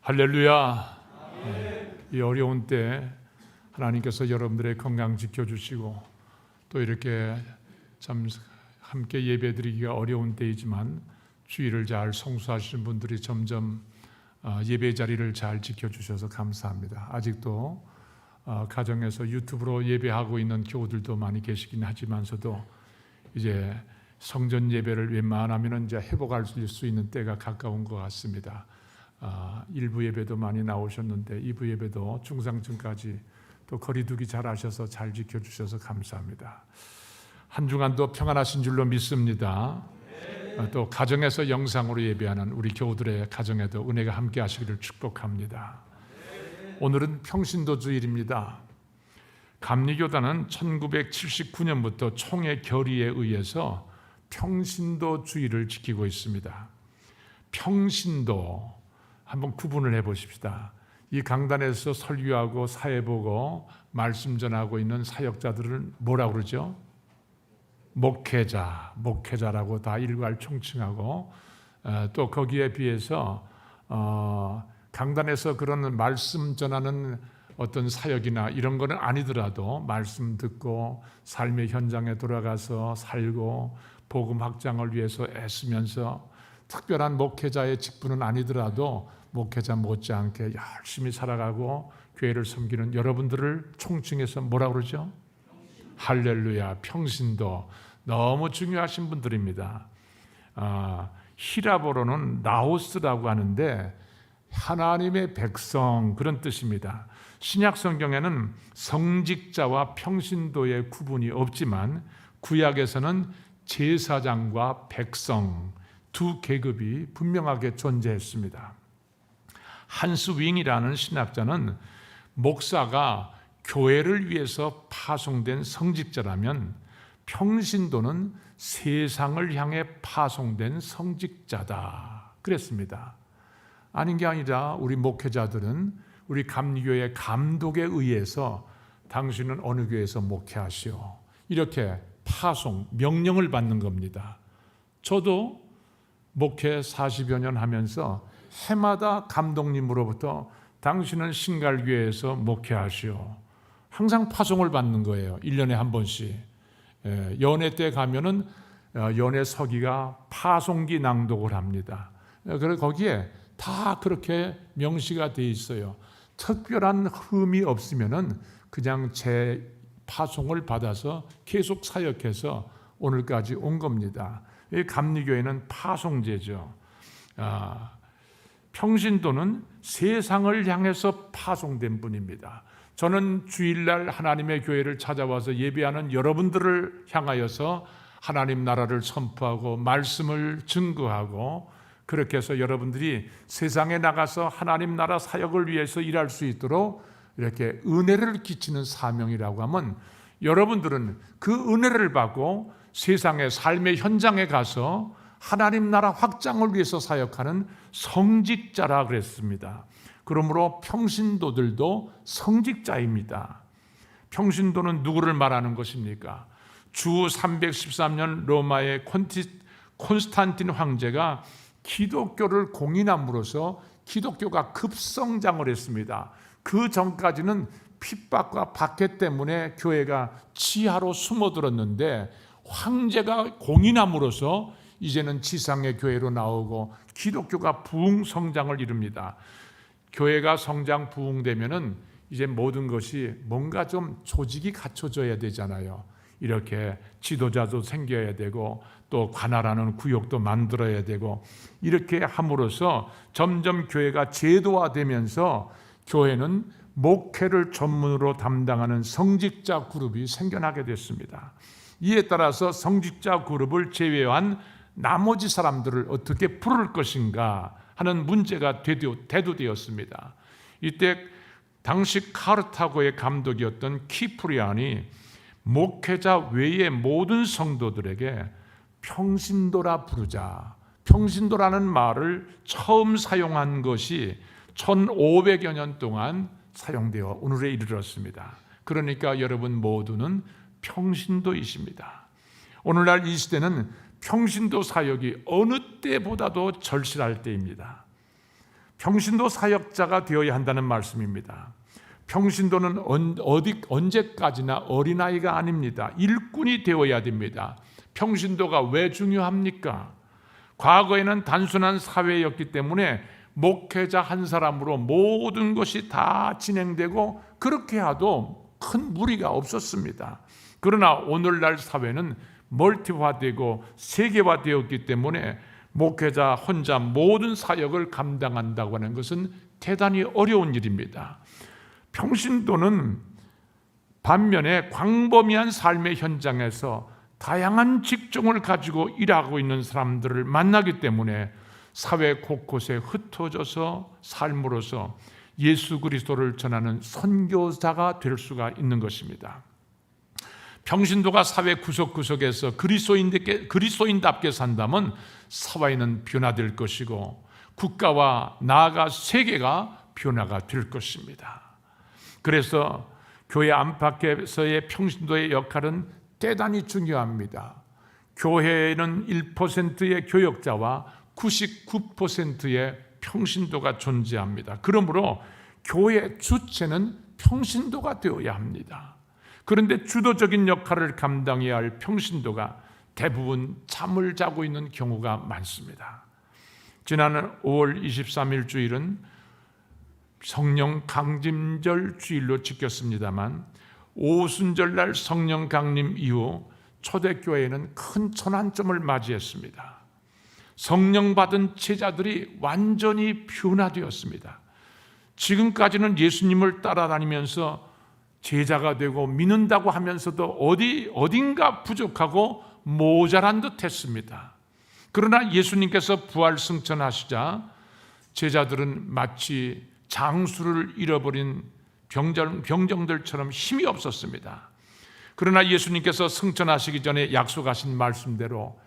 할렐루야. 이 어려운 때 하나님께서 여러분들의 건강 지켜주시고 또 이렇게 참 함께 예배드리기가 어려운 때이지만 주일을 잘 성수하시는 분들이 점점 예배 자리를 잘 지켜주셔서 감사합니다. 아직도 가정에서 유튜브로 예배하고 있는 교우들도 많이 계시긴 하지만서도 이제 성전 예배를 웬만하면 이제 회복할 수 있는 때가 가까운 것 같습니다. 1부 예배도 많이 나오셨는데 2부 예배도 중상층까지 또 거리두기 잘 하셔서 잘 지켜주셔서 감사합니다. 한 주간도 평안하신 줄로 믿습니다. 또 가정에서 영상으로 예배하는 우리 교우들의 가정에도 은혜가 함께 하시기를 축복합니다. 오늘은 평신도 주일입니다. 감리교단은 1979년부터 총회 결의에 의해서 평신도 주일을 지키고 있습니다. 평신도 한번 구분을 해보십시다. 이 강단에서 설교하고 사회 보고 말씀 전하고 있는 사역자들은 뭐라고 그러죠? 목회자라고 다 일괄 총칭하고 또 거기에 비해서 강단에서 그런 말씀 전하는 어떤 사역이나 이런 거는 아니더라도 말씀 듣고 삶의 현장에 돌아가서 살고 복음 확장을 위해서 애쓰면서 특별한 목회자의 직분은 아니더라도 목회자 못지않게 열심히 살아가고 교회를 섬기는 여러분들을 총칭해서 뭐라고 그러죠? 할렐루야, 평신도 너무 중요하신 분들입니다. 히라보로는 나오스라고 하는데 하나님의 백성 그런 뜻입니다. 신약 성경에는 성직자와 평신도의 구분이 없지만 구약에서는 제사장과 백성 두 계급이 분명하게 존재했습니다. 한스 윙이라는 신학자는 목사가 교회를 위해서 파송된 성직자라면 평신도는 세상을 향해 파송된 성직자다 그랬습니다. 아닌 게 아니라 우리 목회자들은 우리 감리교의 감독에 의해서 당신은 어느 교회에서 목회하시오 이렇게 파송, 명령을 받는 겁니다. 저도 목회 40여 년 하면서 해마다 감독님으로부터 당신은 신갈교회에서 목회하시오. 항상 파송을 받는 거예요. 1년에 한 번씩. 연회 때 가면은 연회 서기가 파송기 낭독을 합니다. 그래서 거기에 다 그렇게 명시가 돼 있어요. 특별한 흠이 없으면은 그냥 제 파송을 받아서 계속 사역해서 오늘까지 온 겁니다. 감리교회는 파송제죠. 평신도는 세상을 향해서 파송된 분입니다. 저는 주일날 하나님의 교회를 찾아와서 예배하는 여러분들을 향하여서 하나님 나라를 선포하고 말씀을 증거하고 그렇게 해서 여러분들이 세상에 나가서 하나님 나라 사역을 위해서 일할 수 있도록 이렇게 은혜를 끼치는 사명이라고 하면 여러분들은 그 은혜를 받고 세상의 삶의 현장에 가서 하나님 나라 확장을 위해서 사역하는 성직자라 그랬습니다. 그러므로 평신도들도 성직자입니다. 평신도는 누구를 말하는 것입니까? 주 313년 로마의 콘스탄틴 황제가 기독교를 공인함으로써 기독교가 급성장을 했습니다. 그 전까지는 핍박과 박해 때문에 교회가 지하로 숨어들었는데 황제가 공인함으로써 이제는 지상의 교회로 나오고 기독교가 부흥성장을 이룹니다. 교회가 성장 부흥되면은 이제 모든 것이 뭔가 좀 조직이 갖춰져야 되잖아요. 이렇게 지도자도 생겨야 되고 또 관할하는 구역도 만들어야 되고 이렇게 함으로써 점점 교회가 제도화되면서 교회는 목회를 전문으로 담당하는 성직자 그룹이 생겨나게 됐습니다. 이에 따라서 성직자 그룹을 제외한 나머지 사람들을 어떻게 부를 것인가 하는 문제가 대두되었습니다. 이때 당시 카르타고의 감독이었던 키프리안이 목회자 외의 모든 성도들에게 평신도라 부르자. 평신도라는 말을 처음 사용한 것이 1500여 년 동안 사용되어 오늘에 이르렀습니다. 그러니까 여러분 모두는 평신도이십니다. 오늘날 이 시대는 평신도 사역이 어느 때보다도 절실할 때입니다. 평신도 사역자가 되어야 한다는 말씀입니다. 평신도는 언제까지나 어린아이가 아닙니다. 일꾼이 되어야 됩니다. 평신도가 왜 중요합니까? 과거에는 단순한 사회였기 때문에 목회자 한 사람으로 모든 것이 다 진행되고 그렇게 해도 큰 무리가 없었습니다. 그러나 오늘날 사회는 멀티화되고 세계화되었기 때문에 목회자 혼자 모든 사역을 감당한다고 하는 것은 대단히 어려운 일입니다. 평신도는 반면에 광범위한 삶의 현장에서 다양한 직종을 가지고 일하고 있는 사람들을 만나기 때문에 사회 곳곳에 흩어져서 삶으로써 예수 그리스도를 전하는 선교사가 될 수가 있는 것입니다. 평신도가 사회 구석구석에서 그리스도인답게 산다면 사회는 변화될 것이고 국가와 나아가 세계가 변화가 될 것입니다. 그래서 교회 안팎에서의 평신도의 역할은 대단히 중요합니다. 교회에는 1%의 교역자와 99%의 평신도가 존재합니다. 그러므로 교회 주체는 평신도가 되어야 합니다. 그런데 주도적인 역할을 감당해야 할 평신도가 대부분 잠을 자고 있는 경우가 많습니다. 지난 5월 23일 주일은 성령 강림절 주일로 지켰습니다만 오순절날 성령 강림 이후 초대교회는 큰 전환점을 맞이했습니다. 성령 받은 제자들이 완전히 변화되었습니다. 지금까지는 예수님을 따라다니면서 제자가 되고 믿는다고 하면서도 어딘가 부족하고 모자란 듯 했습니다. 그러나 예수님께서 부활 승천하시자 제자들은 마치 장수를 잃어버린 병정들처럼 힘이 없었습니다. 그러나 예수님께서 승천하시기 전에 약속하신 말씀대로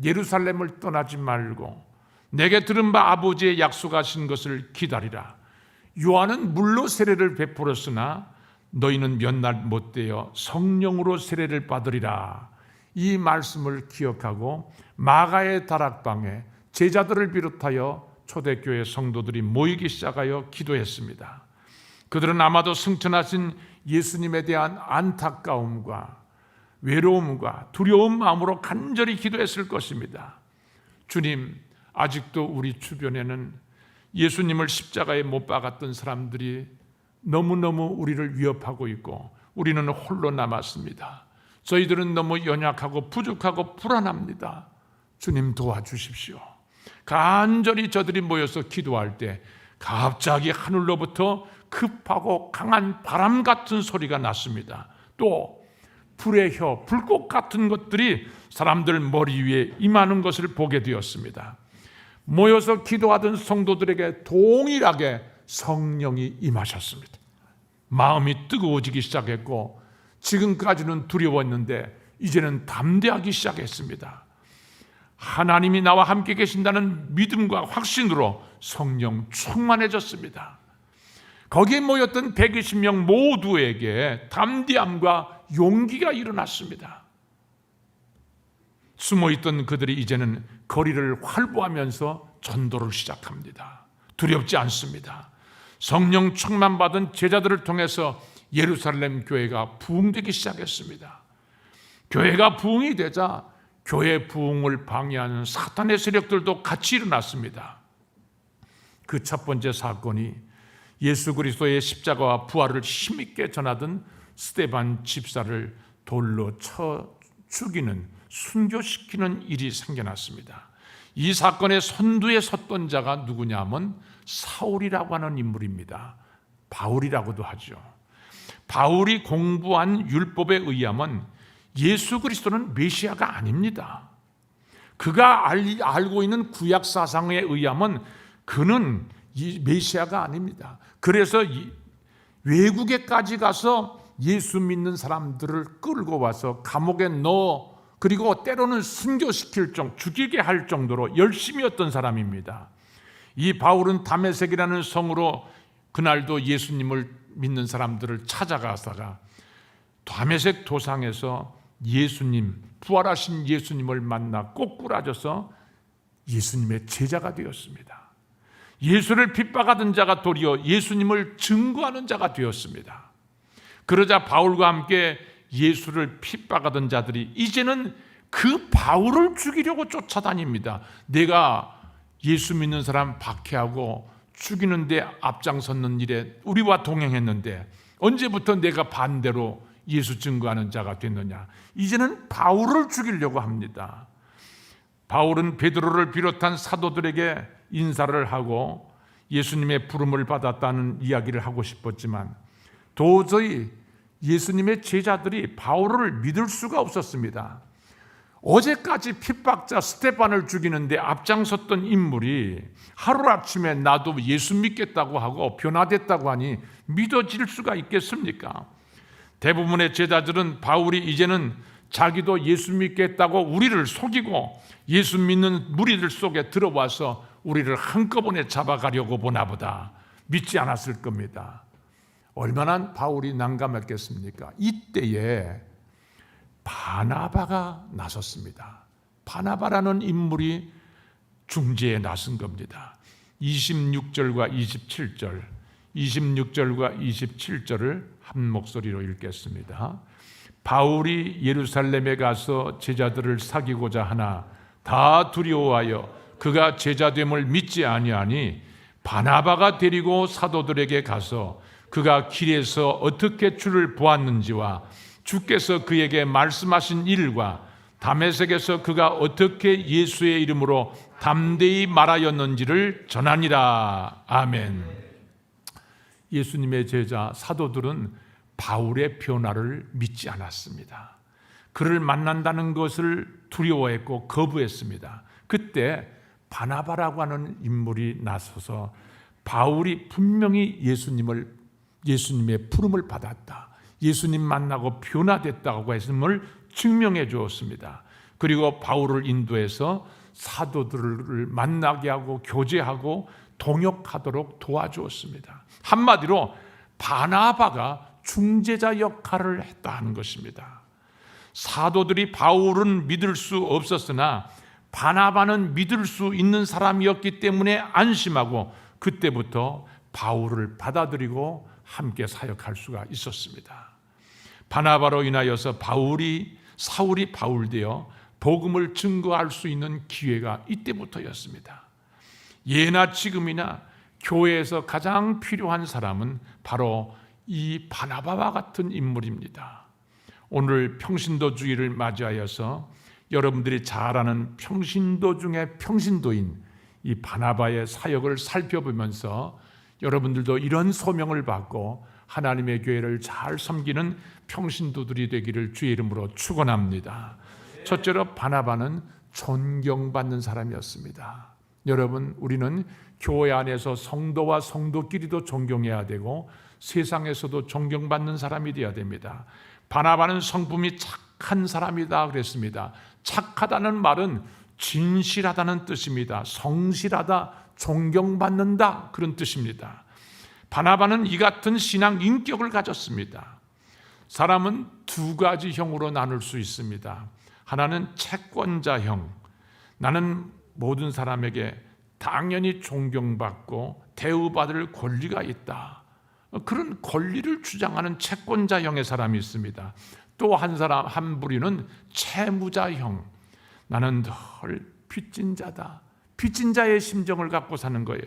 예루살렘을 떠나지 말고 내게 들은 바 아버지의 약속하신 것을 기다리라. 요한은 물로 세례를 베풀었으나 너희는 몇 날 못되어 성령으로 세례를 받으리라. 이 말씀을 기억하고 마가의 다락방에 제자들을 비롯하여 초대교회 성도들이 모이기 시작하여 기도했습니다. 그들은 아마도 승천하신 예수님에 대한 안타까움과 외로움과 두려운 마음으로 간절히 기도했을 것입니다. 주님, 아직도 우리 주변에는 예수님을 십자가에 못 박았던 사람들이 너무너무 우리를 위협하고 있고 우리는 홀로 남았습니다. 저희들은 너무 연약하고 부족하고 불안합니다. 주님 도와주십시오. 간절히 저들이 모여서 기도할 때 갑자기 하늘로부터 급하고 강한 바람 같은 소리가 났습니다. 또 불의 혀, 불꽃 같은 것들이 사람들 머리 위에 임하는 것을 보게 되었습니다. 모여서 기도하던 성도들에게 동일하게 성령이 임하셨습니다. 마음이 뜨거워지기 시작했고 지금까지는 두려웠는데 이제는 담대하기 시작했습니다. 하나님이 나와 함께 계신다는 믿음과 확신으로 성령 충만해졌습니다. 거기에 모였던 120명 모두에게 담대함과 용기가 일어났습니다. 숨어있던 그들이 이제는 거리를 활보하면서 전도를 시작합니다. 두렵지 않습니다. 성령 충만받은 제자들을 통해서 예루살렘 교회가 부흥되기 시작했습니다. 교회가 부흥이 되자 교회 부흥을 방해하는 사탄의 세력들도 같이 일어났습니다. 그 첫 번째 사건이 예수 그리스도의 십자가와 부활을 힘있게 전하던 스데반 집사를 돌로 쳐 죽이는, 순교시키는 일이 생겨났습니다. 이 사건의 선두에 섰던 자가 누구냐 하면 사울이라고 하는 인물입니다. 바울이라고도 하죠. 바울이 공부한 율법에 의하면 예수 그리스도는 메시아가 아닙니다. 그가 알고 있는 구약 사상에 의하면 그는 메시아가 아닙니다. 그래서 외국에까지 가서 예수 믿는 사람들을 끌고 와서 감옥에 넣어 그리고 때로는 순교시킬 죽이게 할 정도로 열심히 했던 사람입니다. 이 바울은 다메섹이라는 성으로 그날도 예수님을 믿는 사람들을 찾아가다가 다메섹 도상에서 예수님, 부활하신 예수님을 만나 꼬꾸라져서 예수님의 제자가 되었습니다. 예수를 핍박하던 자가 도리어 예수님을 증거하는 자가 되었습니다. 그러자 바울과 함께 예수를 핍박하던 자들이 이제는 그 바울을 죽이려고 쫓아다닙니다. 내가 예수 믿는 사람 박해하고 죽이는데 앞장섰는 일에 우리와 동행했는데 언제부터 내가 반대로 예수 증거하는 자가 됐느냐. 이제는 바울을 죽이려고 합니다. 바울은 베드로를 비롯한 사도들에게 인사를 하고 예수님의 부름을 받았다는 이야기를 하고 싶었지만 도저히 예수님의 제자들이 바울을 믿을 수가 없었습니다. 어제까지 핍박자 스데반을 죽이는데 앞장섰던 인물이 하루아침에 나도 예수 믿겠다고 하고 변화됐다고 하니 믿어질 수가 있겠습니까? 대부분의 제자들은 바울이 이제는 자기도 예수 믿겠다고 우리를 속이고 예수 믿는 무리들 속에 들어와서 우리를 한꺼번에 잡아가려고 보나보다 믿지 않았을 겁니다. 얼마나 바울이 난감했겠습니까? 이때에 바나바가 나섰습니다. 바나바라는 인물이 중재에 나선 겁니다. 26절과 27절, 26절과 27절을 한 목소리로 읽겠습니다. 바울이 예루살렘에 가서 제자들을 사귀고자 하나 다 두려워하여 그가 제자됨을 믿지 아니하니 바나바가 데리고 사도들에게 가서 그가 길에서 어떻게 주를 보았는지와 주께서 그에게 말씀하신 일과 다메섹에서 그가 어떻게 예수의 이름으로 담대히 말하였는지를 전하니라. 아멘. 예수님의 제자 사도들은 바울의 변화를 믿지 않았습니다. 그를 만난다는 것을 두려워했고 거부했습니다. 그때 바나바라고 하는 인물이 나서서 바울이 분명히 예수님의 부름을 받았다, 예수님 만나고 변화됐다고 했음을 증명해 주었습니다. 그리고 바울을 인도해서 사도들을 만나게 하고 교제하고 동역하도록 도와주었습니다. 한마디로 바나바가 중재자 역할을 했다 하는 것입니다. 사도들이 바울은 믿을 수 없었으나 바나바는 믿을 수 있는 사람이었기 때문에 안심하고 그때부터 바울을 받아들이고 함께 사역할 수가 있었습니다. 바나바로 인하여서 사울이 바울되어 복음을 증거할 수 있는 기회가 이때부터였습니다. 예나 지금이나 교회에서 가장 필요한 사람은 바로 이 바나바와 같은 인물입니다. 오늘 평신도 주일을 맞이하여서 여러분들이 잘 아는 평신도 중에 평신도인 이 바나바의 사역을 살펴보면서 여러분들도 이런 소명을 받고 하나님의 교회를 잘 섬기는 평신도들이 되기를 주의 이름으로 축원합니다. 첫째로 바나바는 존경받는 사람이었습니다. 여러분, 우리는 교회 안에서 성도와 성도끼리도 존경해야 되고 세상에서도 존경받는 사람이 되어야 됩니다. 바나바는 성품이 착한 사람이다 그랬습니다. 착하다는 말은 진실하다는 뜻입니다. 성실하다, 존경받는다 그런 뜻입니다. 바나바는 이 같은 신앙 인격을 가졌습니다. 사람은 두 가지 형으로 나눌 수 있습니다. 하나는 채권자형, 나는 모든 사람에게 당연히 존경받고 대우받을 권리가 있다, 그런 권리를 주장하는 채권자형의 사람이 있습니다. 또 한 부류는 채무자형, 나는 늘 빚진 자다, 빚진 자의 심정을 갖고 사는 거예요.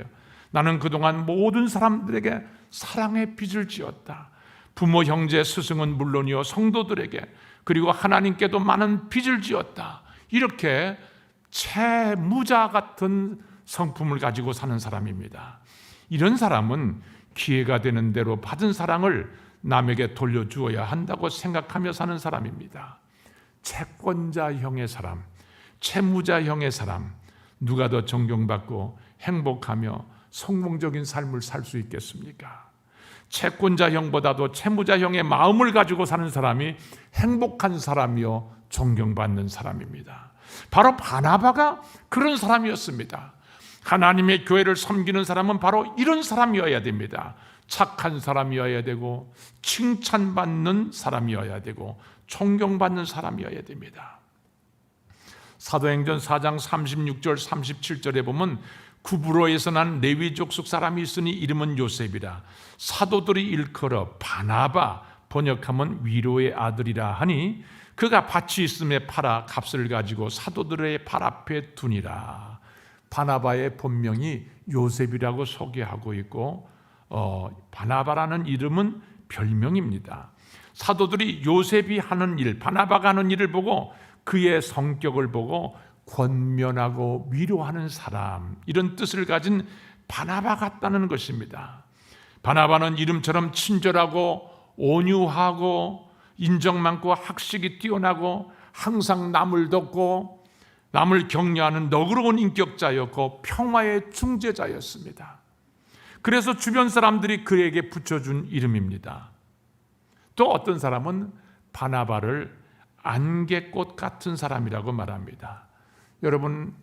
나는 그동안 모든 사람들에게 사랑의 빚을 지었다. 부모, 형제, 스승은 물론이요 성도들에게 그리고 하나님께도 많은 빚을 지었다. 이렇게 채무자 같은 성품을 가지고 사는 사람입니다. 이런 사람은 기회가 되는 대로 받은 사랑을 남에게 돌려주어야 한다고 생각하며 사는 사람입니다. 채권자형의 사람, 채무자형의 사람, 누가 더 존경받고 행복하며 성공적인 삶을 살 수 있겠습니까? 채권자형보다도 채무자형의 마음을 가지고 사는 사람이 행복한 사람이요 존경받는 사람입니다. 바로 바나바가 그런 사람이었습니다. 하나님의 교회를 섬기는 사람은 바로 이런 사람이어야 됩니다. 착한 사람이어야 되고 칭찬받는 사람이어야 되고 존경받는 사람이어야 됩니다. 사도행전 4장 36절 37절에 보면 구브로에서 난 레위 족속 사람이 있으니 이름은 요셉이라. 사도들이 일컬어 바나바, 번역하면 위로의 아들이라 하니 그가 밭이 있음에 팔아 값을 가지고 사도들의 발 앞에 두니라. 바나바의 본명이 요셉이라고 소개하고 있고 바나바라는 이름은 별명입니다. 사도들이 요셉이 하는 일, 바나바가 하는 일을 보고 그의 성격을 보고 권면하고 위로하는 사람, 이런 뜻을 가진 바나바 같다는 것입니다. 바나바는 이름처럼 친절하고 온유하고 인정 많고 학식이 뛰어나고 항상 남을 돕고 남을 격려하는 너그러운 인격자였고 평화의 중재자였습니다. 그래서 주변 사람들이 그에게 붙여준 이름입니다. 또 어떤 사람은 바나바를 안개꽃 같은 사람이라고 말합니다. 여러분,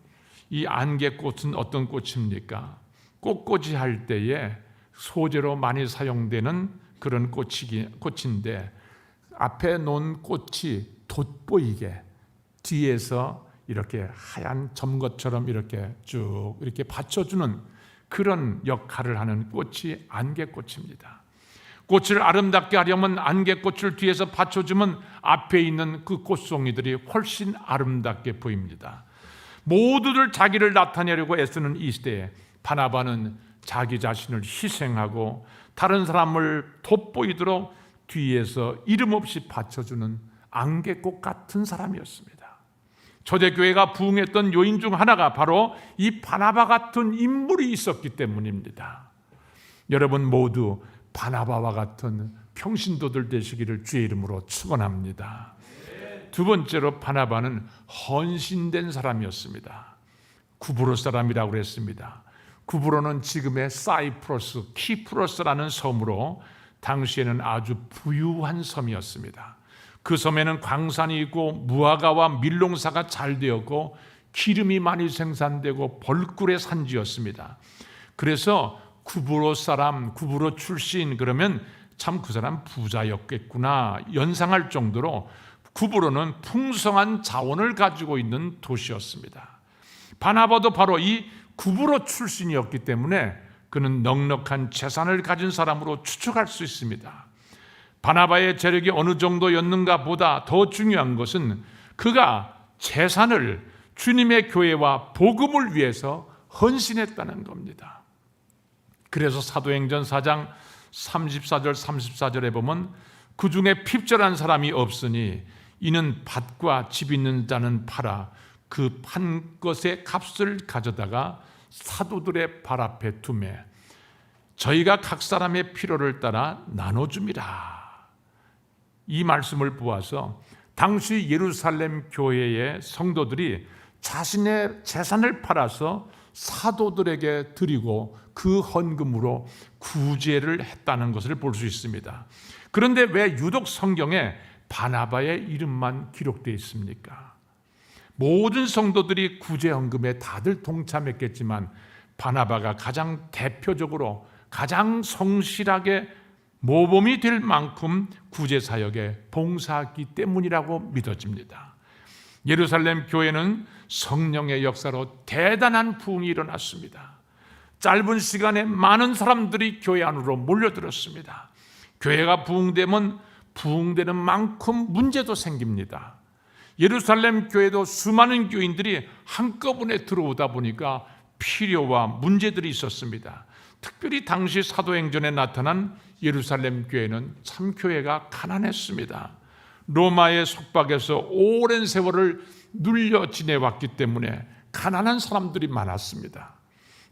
이 안개꽃은 어떤 꽃입니까? 꽃꽂이 할 때에 소재로 많이 사용되는 그런 꽃인데 앞에 놓은 꽃이 돋보이게 뒤에서 이렇게 하얀 점것처럼 이렇게 쭉 이렇게 받쳐주는 그런 역할을 하는 꽃이 안개꽃입니다. 꽃을 아름답게 하려면 안개꽃을 뒤에서 받쳐주면 앞에 있는 그 꽃송이들이 훨씬 아름답게 보입니다. 모두들 자기를 나타내려고 애쓰는 이 시대에 바나바는 자기 자신을 희생하고 다른 사람을 돋보이도록 뒤에서 이름 없이 받쳐주는 안개꽃 같은 사람이었습니다. 초대교회가 부흥했던 요인 중 하나가 바로 이 바나바 같은 인물이 있었기 때문입니다. 여러분 모두 바나바와 같은 평신도들 되시기를 주의 이름으로 축원합니다. 두 번째로 바나바는 헌신된 사람이었습니다. 구브로 사람이라고 그랬습니다. 구브로는 지금의 사이프러스, 키프러스라는 섬으로 당시에는 아주 부유한 섬이었습니다. 그 섬에는 광산이 있고 무화과와 밀농사가 잘 되었고 기름이 많이 생산되고 벌꿀의 산지였습니다. 그래서 구브로 사람, 구브로 출신 그러면 참 그 사람 부자였겠구나 연상할 정도로 구브로는 풍성한 자원을 가지고 있는 도시였습니다. 바나바도 바로 이 구브로 출신이었기 때문에 그는 넉넉한 재산을 가진 사람으로 추측할 수 있습니다. 바나바의 재력이 어느 정도였는가 보다 더 중요한 것은 그가 재산을 주님의 교회와 복음을 위해서 헌신했다는 겁니다. 그래서 사도행전 4장 34절 34절에 보면 그 중에 핍절한 사람이 없으니 이는 밭과 집 있는 자는 팔아 그 판 것의 값을 가져다가 사도들의 발 앞에 두매 저희가 각 사람의 필요를 따라 나눠줍니다. 이 말씀을 보아서 당시 예루살렘 교회의 성도들이 자신의 재산을 팔아서 사도들에게 드리고 그 헌금으로 구제를 했다는 것을 볼 수 있습니다. 그런데 왜 유독 성경에 바나바의 이름만 기록되어 있습니까? 모든 성도들이 구제 헌금에 다들 동참했겠지만 바나바가 가장 대표적으로 가장 성실하게 모범이 될 만큼 구제 사역에 봉사했기 때문이라고 믿어집니다. 예루살렘 교회는 성령의 역사로 대단한 부흥이 일어났습니다. 짧은 시간에 많은 사람들이 교회 안으로 몰려들었습니다. 교회가 부흥되면 부흥되는 만큼 문제도 생깁니다. 예루살렘 교회도 수많은 교인들이 한꺼번에 들어오다 보니까 필요와 문제들이 있었습니다. 특별히 당시 사도행전에 나타난 예루살렘 교회는 참 교회가 가난했습니다. 로마의 속박에서 오랜 세월을 눌려 지내왔기 때문에 가난한 사람들이 많았습니다.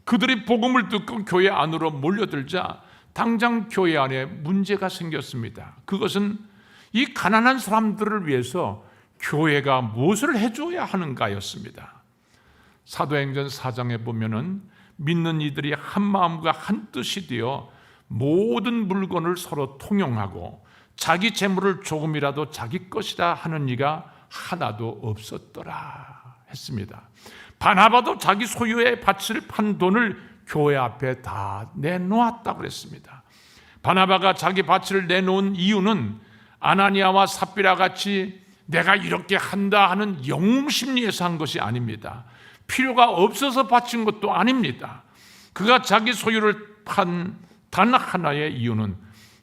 그들이 복음을 듣고 교회 안으로 몰려들자 당장 교회 안에 문제가 생겼습니다. 그것은 이 가난한 사람들을 위해서 교회가 무엇을 해줘야 하는가였습니다. 사도행전 4장에 보면은 믿는 이들이 한 마음과 한 뜻이 되어 모든 물건을 서로 통용하고 자기 재물을 조금이라도 자기 것이라 하는 이가 하나도 없었더라 했습니다. 바나바도 자기 소유의 밭을 판 돈을 교회 앞에 다 내놓았다고 그랬습니다. 바나바가 자기 밭을 내놓은 이유는 아나니아와 삽비라 같이 내가 이렇게 한다 하는 영웅 심리에서 한 것이 아닙니다. 필요가 없어서 바친 것도 아닙니다. 그가 자기 소유를 판 단 하나의 이유는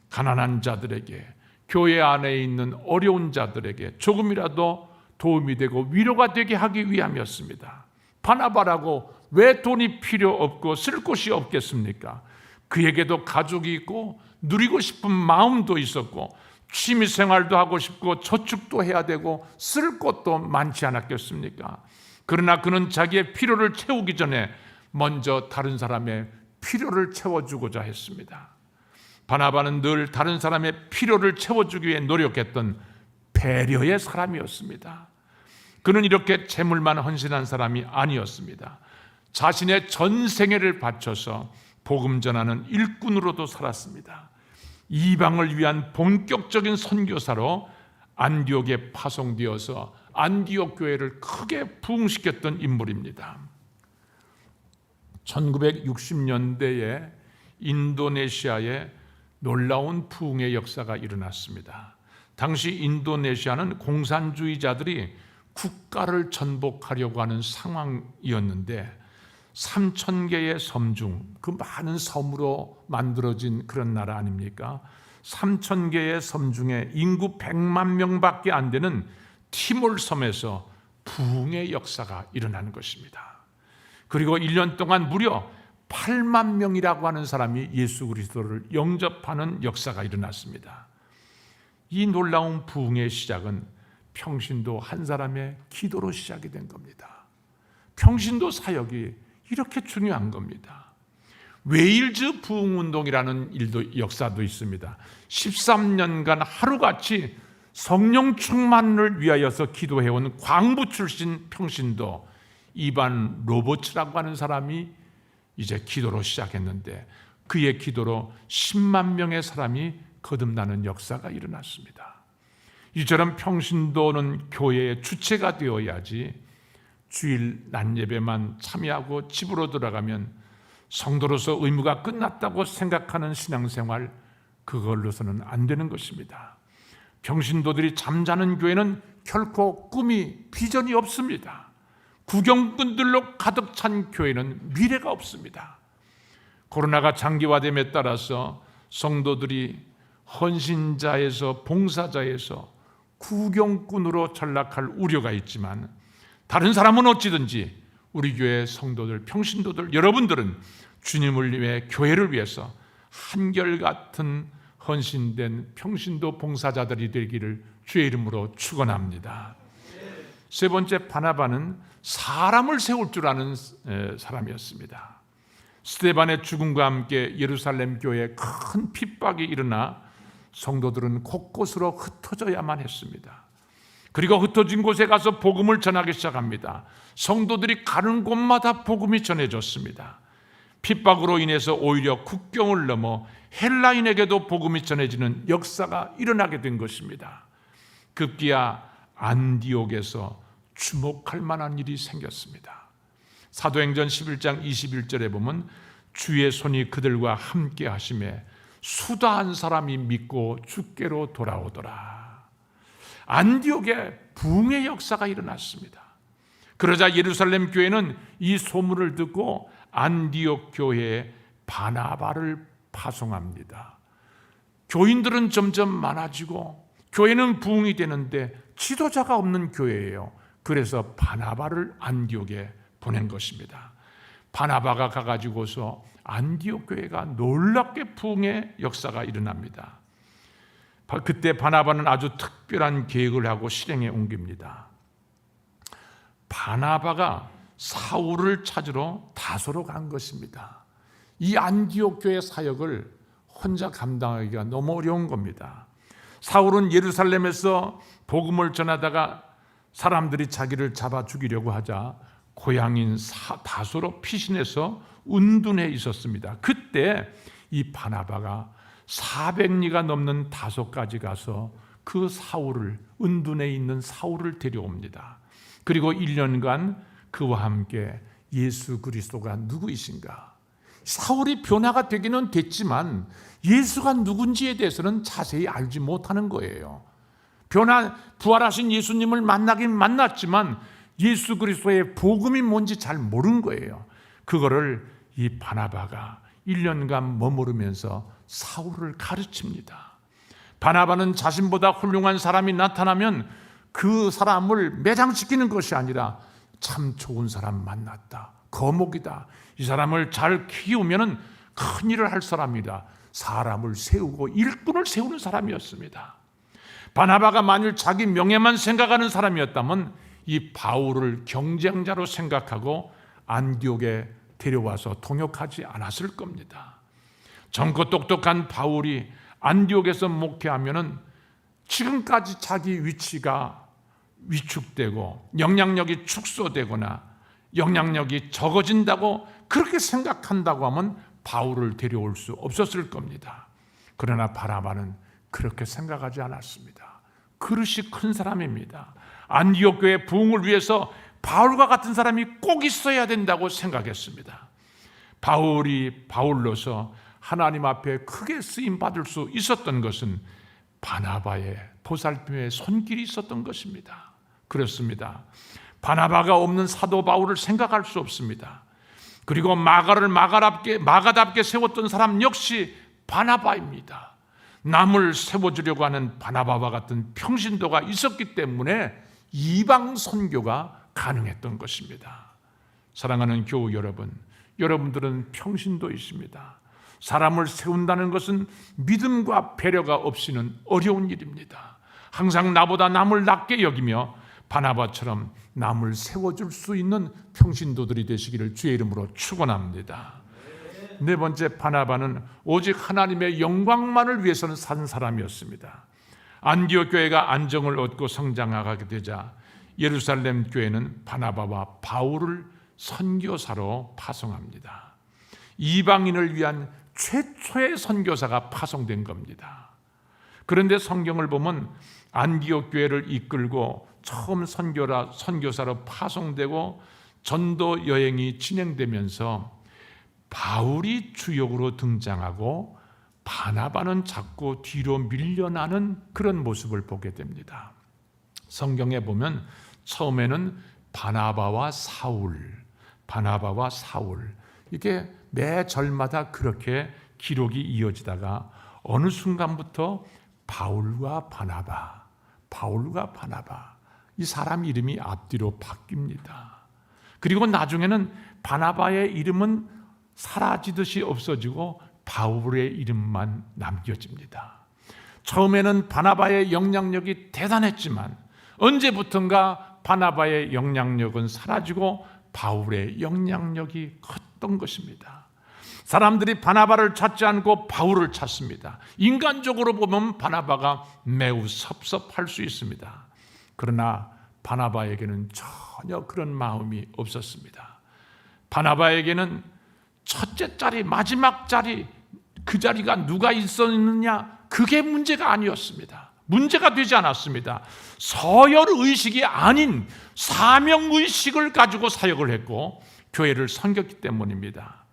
가난한 자들에게, 교회 안에 있는 어려운 자들에게 조금이라도 도움이 되고 위로가 되게 하기 위함이었습니다. 바나바라고 왜 돈이 필요 없고 쓸 곳이 없겠습니까? 그에게도 가족이 있고 누리고 싶은 마음도 있었고 취미생활도 하고 싶고 저축도 해야 되고 쓸 것도 많지 않았겠습니까? 그러나 그는 자기의 필요를 채우기 전에 먼저 다른 사람의 필요를 채워주고자 했습니다. 바나바는 늘 다른 사람의 필요를 채워주기 위해 노력했던 배려의 사람이었습니다. 그는 이렇게 재물만 헌신한 사람이 아니었습니다. 자신의 전 생애를 바쳐서 복음 전하는 일꾼으로도 살았습니다. 이방을 위한 본격적인 선교사로 안디옥에 파송되어서 안디옥 교회를 크게 부흥시켰던 인물입니다. 1960년대에 인도네시아에 놀라운 부흥의 역사가 일어났습니다. 당시 인도네시아는 공산주의자들이 국가를 전복하려고 하는 상황이었는데 3,000개의 섬 중 그 많은 섬으로 만들어진 그런 나라 아닙니까? 3,000개의 섬 중에 인구 100만 명밖에 안 되는 티몰 섬에서 부흥의 역사가 일어나는 것입니다. 그리고 1년 동안 무려 8만 명이라고 하는 사람이 예수 그리스도를 영접하는 역사가 일어났습니다. 이 놀라운 부흥의 시작은 평신도 한 사람의 기도로 시작이 된 겁니다. 평신도 사역이 이렇게 중요한 겁니다. 웨일즈 부흥운동이라는 역사도 있습니다. 13년간 하루같이 성령 충만을 위하여서 기도해온 광부 출신 평신도 이반 로버츠라고 하는 사람이 이제 기도로 시작했는데 그의 기도로 10만 명의 사람이 거듭나는 역사가 일어났습니다. 이처럼 평신도는 교회의 주체가 되어야지 주일 낮예배만 참여하고 집으로 돌아가면 성도로서 의무가 끝났다고 생각하는 신앙생활, 그걸로서는 안 되는 것입니다. 평신도들이 잠자는 교회는 결코 꿈이, 비전이 없습니다. 구경꾼들로 가득 찬 교회는 미래가 없습니다. 코로나가 장기화됨에 따라서 성도들이 헌신자에서 봉사자에서 구경꾼으로 전락할 우려가 있지만 다른 사람은 어찌든지 우리 교회 성도들, 평신도들, 여러분들은 주님을 위해, 교회를 위해서 한결같은 헌신된 평신도 봉사자들이 되기를 주의 이름으로 축원합니다. 세 번째, 바나바는 사람을 세울 줄 아는 사람이었습니다. 스데반의 죽음과 함께 예루살렘 교회에 큰 핍박이 일어나 성도들은 곳곳으로 흩어져야만 했습니다. 그리고 흩어진 곳에 가서 복음을 전하기 시작합니다. 성도들이 가는 곳마다 복음이 전해졌습니다. 핍박으로 인해서 오히려 국경을 넘어 헬라인에게도 복음이 전해지는 역사가 일어나게 된 것입니다. 급기야 안디옥에서 주목할 만한 일이 생겼습니다. 사도행전 11장 21절에 보면 주의 손이 그들과 함께 하심에 수다한 사람이 믿고 주께로 돌아오더라. 안디옥에 부흥의 역사가 일어났습니다. 그러자 예루살렘 교회는 이 소문을 듣고 안디옥 교회에 바나바를 파송합니다. 교인들은 점점 많아지고 교회는 부흥이 되는데 지도자가 없는 교회예요. 그래서 바나바를 안디옥에 보낸 것입니다. 바나바가 가가지고서 안디옥 교회가 놀랍게 부흥의 역사가 일어납니다. 그때 바나바는 아주 특별한 계획을 하고 실행에 옮깁니다. 바나바가 사울을 찾으러 다소로 간 것입니다. 이 안디옥 교회 사역을 혼자 감당하기가 너무 어려운 겁니다. 사울은 예루살렘에서 복음을 전하다가 사람들이 자기를 잡아 죽이려고 하자 고향인 다소로 피신해서 운둔해 있었습니다. 그때 이 바나바가 400리가 넘는 다소까지 가서 그 사울을, 운둔해 있는 사울을 데려옵니다. 그리고 1년간 그와 함께 예수 그리스도가 누구이신가, 사울이 변화가 되기는 됐지만 예수가 누군지에 대해서는 자세히 알지 못하는 거예요. 부활하신 예수님을 만나긴 만났지만 예수 그리스도의 복음이 뭔지 잘 모른 거예요. 그거를 이 바나바가 1년간 머무르면서 사울을 가르칩니다. 바나바는 자신보다 훌륭한 사람이 나타나면 그 사람을 매장시키는 것이 아니라 참 좋은 사람 만났다, 거목이다, 이 사람을 잘 키우면 큰 일을 할 사람이다, 사람을 세우고 일꾼을 세우는 사람이었습니다. 바나바가 만일 자기 명예만 생각하는 사람이었다면 이 바울을 경쟁자로 생각하고 안디옥에 데려와서 통역하지 않았을 겁니다. 젊고 똑똑한 바울이 안디옥에서 목회하면은 지금까지 자기 위치가 위축되고 영향력이 축소되거나 영향력이 적어진다고 그렇게 생각한다고 하면 바울을 데려올 수 없었을 겁니다. 그러나 바나바는 그렇게 생각하지 않았습니다. 그릇이 큰 사람입니다. 안디옥 교회 부흥을 위해서 바울과 같은 사람이 꼭 있어야 된다고 생각했습니다. 바울이 바울로서 하나님 앞에 크게 쓰임 받을 수 있었던 것은 바나바의 보살핌의 손길이 있었던 것입니다. 그렇습니다. 바나바가 없는 사도 바울을 생각할 수 없습니다. 그리고 마가를 마가답게 세웠던 사람 역시 바나바입니다. 남을 세워주려고 하는 바나바와 같은 평신도가 있었기 때문에 이방 선교가 가능했던 것입니다. 사랑하는 교우 여러분, 여러분들은 평신도이십니다. 사람을 세운다는 것은 믿음과 배려가 없이는 어려운 일입니다. 항상 나보다 남을 낮게 여기며 바나바처럼 남을 세워줄 수 있는 평신도들이 되시기를 주의 이름으로 축원합니다. 네 번째, 바나바는 오직 하나님의 영광만을 위해서는 산 사람이었습니다. 안디옥 교회가 안정을 얻고 성장하게 되자 예루살렘 교회는 바나바와 바울을 선교사로 파송합니다. 이방인을 위한 최초의 선교사가 파송된 겁니다. 그런데 성경을 보면 안디옥 교회를 이끌고 처음 선교사로 파송되고 전도 여행이 진행되면서 바울이 주역으로 등장하고 바나바는 자꾸 뒤로 밀려나는 그런 모습을 보게 됩니다. 성경에 보면 처음에는 바나바와 사울 이게 매 절마다 그렇게 기록이 이어지다가 어느 순간부터 바울과 바나바 이 사람 이름이 앞뒤로 바뀝니다. 그리고 나중에는 바나바의 이름은 사라지듯이 없어지고 바울의 이름만 남겨집니다. 처음에는 바나바의 영향력이 대단했지만 언제부턴가 바나바의 영향력은 사라지고 바울의 영향력이 컸던 것입니다. 사람들이 바나바를 찾지 않고 바울을 찾습니다. 인간적으로 보면 바나바가 매우 섭섭할 수 있습니다. 그러나 바나바에게는 전혀 그런 마음이 없었습니다. 바나바에게는 첫째 자리, 마지막 자리, 그 자리가 누가 있었느냐, 그게 문제가 아니었습니다. 문제가 되지 않았습니다. 서열의식이 아닌 사명의식을 가지고 사역을 했고 교회를 섬겼기 때문입니다.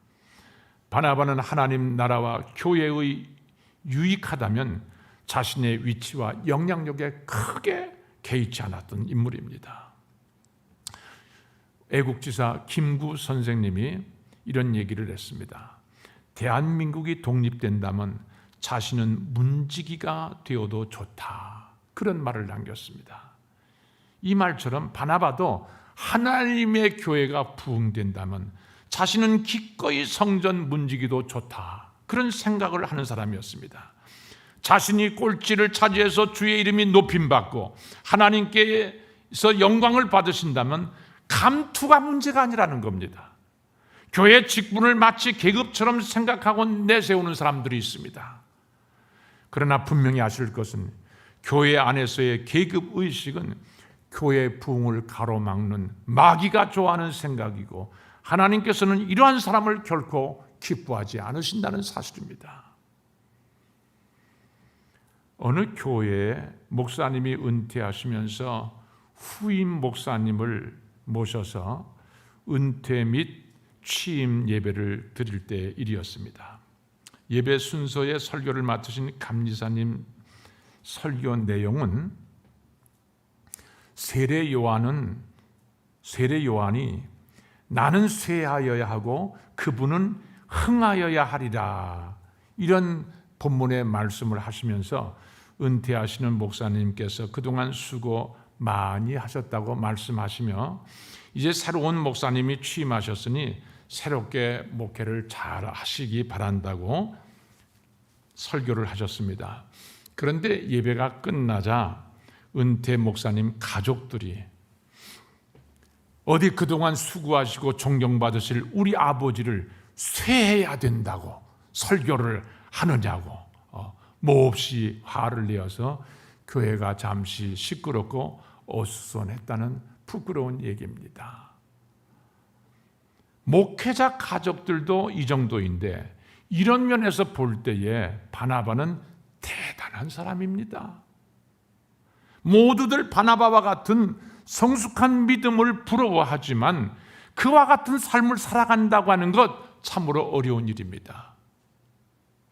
바나바는 하나님 나라와 교회의 유익하다면 자신의 위치와 영향력에 크게 개의치 않았던 인물입니다. 애국지사 김구 선생님이 이런 얘기를 했습니다. 대한민국이 독립된다면 자신은 문지기가 되어도 좋다, 그런 말을 남겼습니다. 이 말처럼 바나바도 하나님의 교회가 부흥된다면 자신은 기꺼이 성전 문지기도 좋다, 그런 생각을 하는 사람이었습니다. 자신이 꼴찌를 차지해서 주의 이름이 높임받고 하나님께서 영광을 받으신다면 감투가 문제가 아니라는 겁니다. 교회 직분을 마치 계급처럼 생각하고 내세우는 사람들이 있습니다. 그러나 분명히 아실 것은 교회 안에서의 계급의식은 교회 부흥을 가로막는 마귀가 좋아하는 생각이고 하나님께서는 이러한 사람을 결코 기뻐하지 않으신다는 사실입니다. 어느 교회에 목사님이 은퇴하시면서 후임 목사님을 모셔서 은퇴 및 취임 예배를 드릴 때 일이었습니다. 예배 순서의 설교를 맡으신 감리사님 설교 내용은 세례 요한은 세례 요한이 나는 쇠하여야 하고 그분은 흥하여야 하리라, 이런 본문의 말씀을 하시면서 은퇴하시는 목사님께서 그동안 수고 많이 하셨다고 말씀하시며 이제 새로운 목사님이 취임하셨으니 새롭게 목회를 잘 하시기 바란다고 설교를 하셨습니다. 그런데 예배가 끝나자 은퇴 목사님 가족들이 어디 그동안 수고하시고 존경받으실 우리 아버지를 쇠해야 된다고 설교를 하느냐고 몹시 화를 내어서 교회가 잠시 시끄럽고 어수선했다는 부끄러운 얘기입니다. 목회자 가족들도 이 정도인데 이런 면에서 볼 때에 바나바는 대단한 사람입니다. 모두들 바나바와 같은 성숙한 믿음을 부러워하지만 그와 같은 삶을 살아간다고 하는 것 참으로 어려운 일입니다.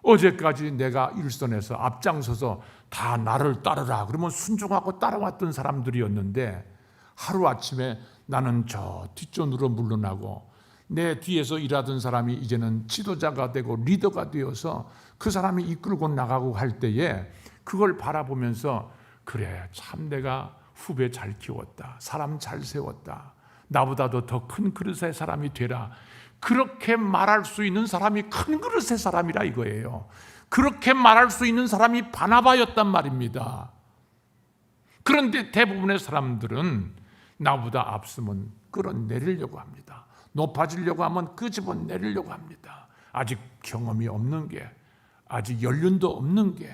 어제까지 내가 일선에서 앞장서서 다 나를 따르라 그러면 순종하고 따라왔던 사람들이었는데 하루아침에 나는 저 뒷전으로 물러나고 내 뒤에서 일하던 사람이 이제는 지도자가 되고 리더가 되어서 그 사람이 이끌고 나가고 할 때에 그걸 바라보면서 그래, 참 내가 후배 잘 키웠다, 사람 잘 세웠다, 나보다도 더 큰 그릇의 사람이 되라, 그렇게 말할 수 있는 사람이 큰 그릇의 사람이라 이거예요. 그렇게 말할 수 있는 사람이 바나바였단 말입니다. 그런데 대부분의 사람들은 나보다 앞서면 끌어내리려고 합니다. 높아지려고 하면 끄집어내리려고 합니다. 아직 경험이 없는 게, 아직 연륜도 없는 게,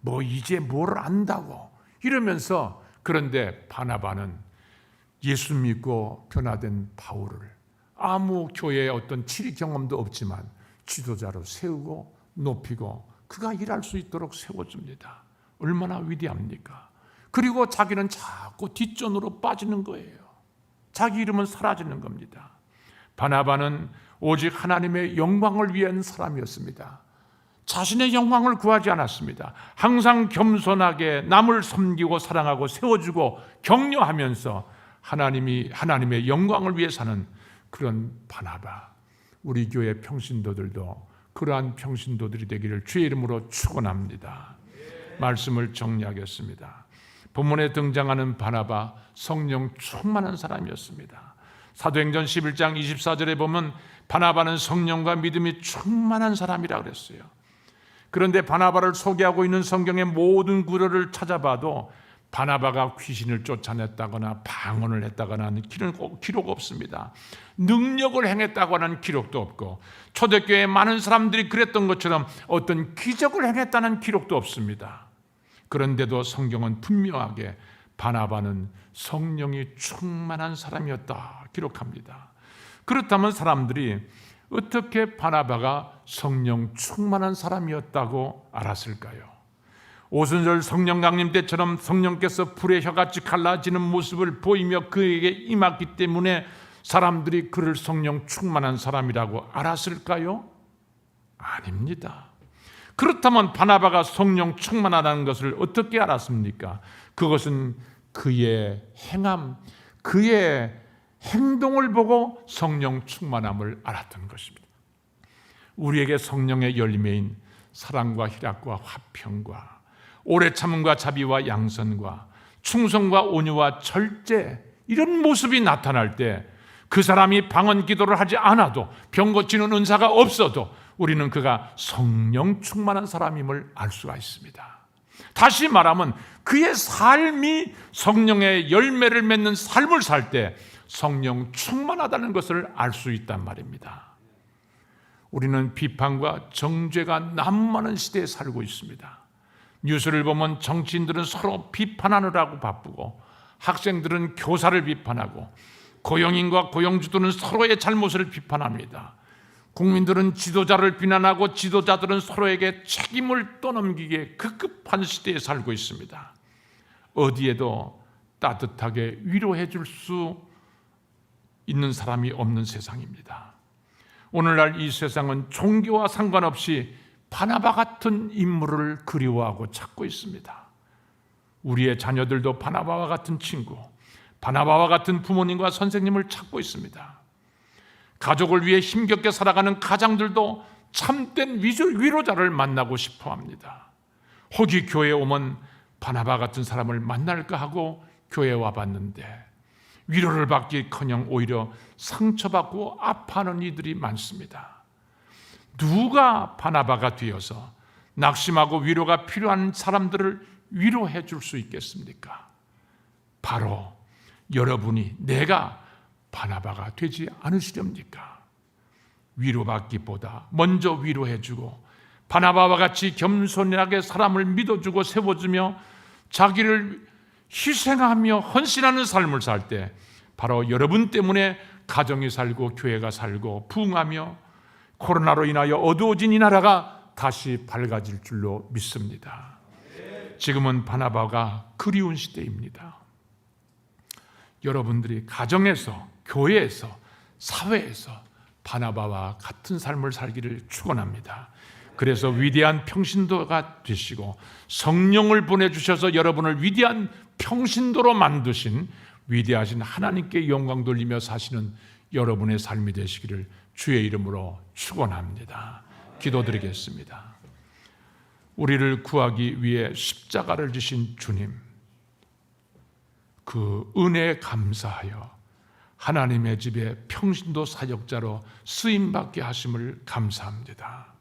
뭐 이제 뭘 안다고 이러면서, 그런데 바나바는 예수 믿고 변화된 바울을 아무 교회의 어떤 치리 경험도 없지만 지도자로 세우고 높이고 그가 일할 수 있도록 세워줍니다. 얼마나 위대합니까? 그리고 자기는 자꾸 뒷전으로 빠지는 거예요. 자기 이름은 사라지는 겁니다. 바나바는 오직 하나님의 영광을 위한 사람이었습니다. 자신의 영광을 구하지 않았습니다. 항상 겸손하게 남을 섬기고 사랑하고 세워주고 격려하면서 하나님의 영광을 위해 사는 그런 바나바, 우리 교회 평신도들도 그러한 평신도들이 되기를 주의 이름으로 축원합니다. 말씀을 정리하겠습니다. 본문에 등장하는 바나바, 성령 충만한 사람이었습니다. 사도행전 11장 24절에 보면 바나바는 성령과 믿음이 충만한 사람이라 그랬어요. 그런데 바나바를 소개하고 있는 성경의 모든 구절을 찾아봐도 바나바가 귀신을 쫓아냈다거나 방언을 했다거나 하는 기록 없습니다. 능력을 행했다고 하는 기록도 없고 초대교회에 많은 사람들이 그랬던 것처럼 어떤 기적을 행했다는 기록도 없습니다. 그런데도 성경은 분명하게 바나바는 성령이 충만한 사람이었다 기록합니다. 그렇다면 사람들이 어떻게 바나바가 성령 충만한 사람이었다고 알았을까요? 오순절 성령 강림 때처럼 성령께서 불의 혀같이 갈라지는 모습을 보이며 그에게 임했기 때문에 사람들이 그를 성령 충만한 사람이라고 알았을까요? 아닙니다. 그렇다면 바나바가 성령 충만하다는 것을 어떻게 알았습니까? 그것은 그의 행함, 그의 행동을 보고 성령 충만함을 알았던 것입니다. 우리에게 성령의 열매인 사랑과 희락과 화평과 오래 참음과 자비와 양선과 충성과 온유와 절제, 이런 모습이 나타날 때 그 사람이 방언 기도를 하지 않아도, 병 고치는 은사가 없어도 우리는 그가 성령 충만한 사람임을 알 수가 있습니다. 다시 말하면 그의 삶이 성령의 열매를 맺는 삶을 살 때 성령 충만하다는 것을 알 수 있단 말입니다. 우리는 비판과 정죄가 난무하는 시대에 살고 있습니다. 뉴스를 보면 정치인들은 서로 비판하느라고 바쁘고 학생들은 교사를 비판하고 고용인과 고용주들은 서로의 잘못을 비판합니다. 국민들은 지도자를 비난하고 지도자들은 서로에게 책임을 떠넘기기에 급급한 시대에 살고 있습니다. 어디에도 따뜻하게 위로해 줄 수 있는 사람이 없는 세상입니다. 오늘날 이 세상은 종교와 상관없이 바나바 같은 인물을 그리워하고 찾고 있습니다. 우리의 자녀들도 바나바와 같은 친구, 바나바와 같은 부모님과 선생님을 찾고 있습니다. 가족을 위해 힘겹게 살아가는 가장들도 참된 위로자를 만나고 싶어 합니다. 혹이 교회에 오면 바나바 같은 사람을 만날까 하고 교회에 와봤는데 위로를 받기커녕 오히려 상처받고 아파하는 이들이 많습니다. 누가 바나바가 되어서 낙심하고 위로가 필요한 사람들을 위로해 줄 수 있겠습니까? 바로 여러분이 내가 바나바가 되지 않으시렵니까? 위로받기보다 먼저 위로해 주고 바나바와 같이 겸손하게 사람을 믿어주고 세워주며 자기를 희생하며 헌신하는 삶을 살 때 바로 여러분 때문에 가정이 살고 교회가 살고 부흥하며 코로나로 인하여 어두워진 이 나라가 다시 밝아질 줄로 믿습니다. 지금은 바나바가 그리운 시대입니다. 여러분들이 가정에서, 교회에서, 사회에서 바나바와 같은 삶을 살기를 축원합니다. 그래서 위대한 평신도가 되시고 성령을 보내주셔서 여러분을 위대한 평신도로 만드신 위대하신 하나님께 영광 돌리며 사시는 여러분의 삶이 되시기를 주의 이름으로 축원합니다. 기도드리겠습니다. 우리를 구하기 위해 십자가를 지신 주님, 그 은혜에 감사하여 하나님의 집에 평신도 사역자로 쓰임받게 하심을 감사합니다.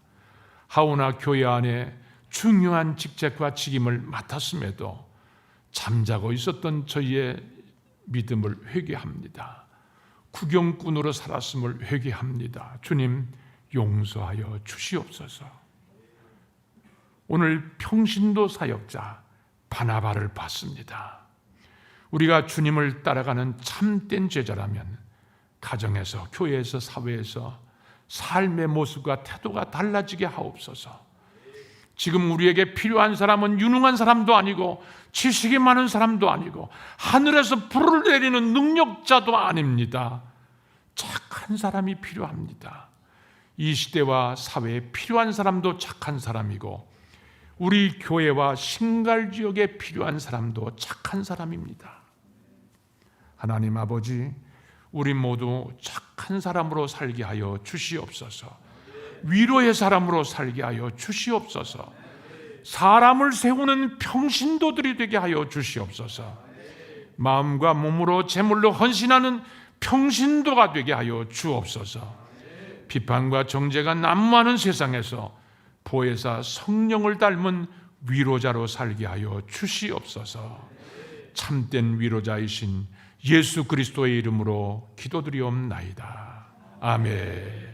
하오나 교회 안에 중요한 직책과 직임을 맡았음에도 잠자고 있었던 저희의 믿음을 회개합니다. 구경꾼으로 살았음을 회개합니다. 주님 용서하여 주시옵소서. 오늘 평신도 사역자 바나바를 봤습니다. 우리가 주님을 따라가는 참된 제자라면 가정에서, 교회에서, 사회에서 삶의 모습과 태도가 달라지게 하옵소서. 지금 우리에게 필요한 사람은 유능한 사람도 아니고 지식이 많은 사람도 아니고 하늘에서 불을 내리는 능력자도 아닙니다. 착한 사람이 필요합니다. 이 시대와 사회에 필요한 사람도 착한 사람이고 우리 교회와 신갈지역에 필요한 사람도 착한 사람입니다. 하나님 아버지, 우리 모두 착한 사람으로 살게 하여 주시옵소서. 위로의 사람으로 살게 하여 주시옵소서. 사람을 세우는 평신도들이 되게 하여 주시옵소서. 마음과 몸으로 제물로 헌신하는 평신도가 되게 하여 주옵소서. 비판과 정죄가 난무하는 세상에서 보혜사 성령을 닮은 위로자로 살게 하여 주시옵소서. 참된 위로자이신 예수 그리스도의 이름으로 기도드리옵나이다. 아멘.